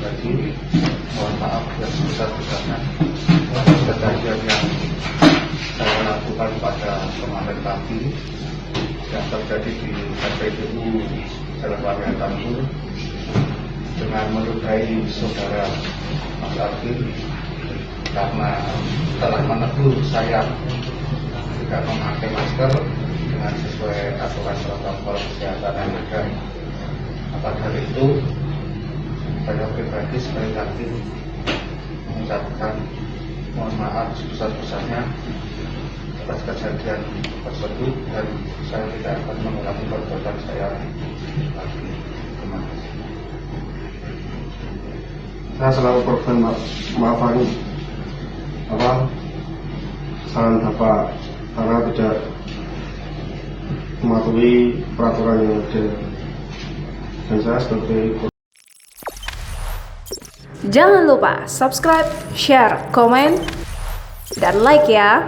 pribadi mohon maaf yang sebesar-besarnya atas kejadian yang saya lakukan pada kemarin pagi yang terjadi di SPBU Jalan Waria Tambur dengan melukai saudara Mas Arvin karena telah menegur saya tidak memakai masker dengan sesuai aturan protokol kesehatan yang ada. Maka dari itu, saya pribadi sekali lagi mengucapkan mohon maaf sebesar-besarnya atas kejadian tersebut dan saya tidak akan mengulangi perbuatan saya lagi. Terima kasih. Saya selaku korban maafkan kesalahan Bapak karena tidak mematuhi peraturan yang ada, dan saya sebagai Jangan lupa subscribe, share, komen, dan like ya.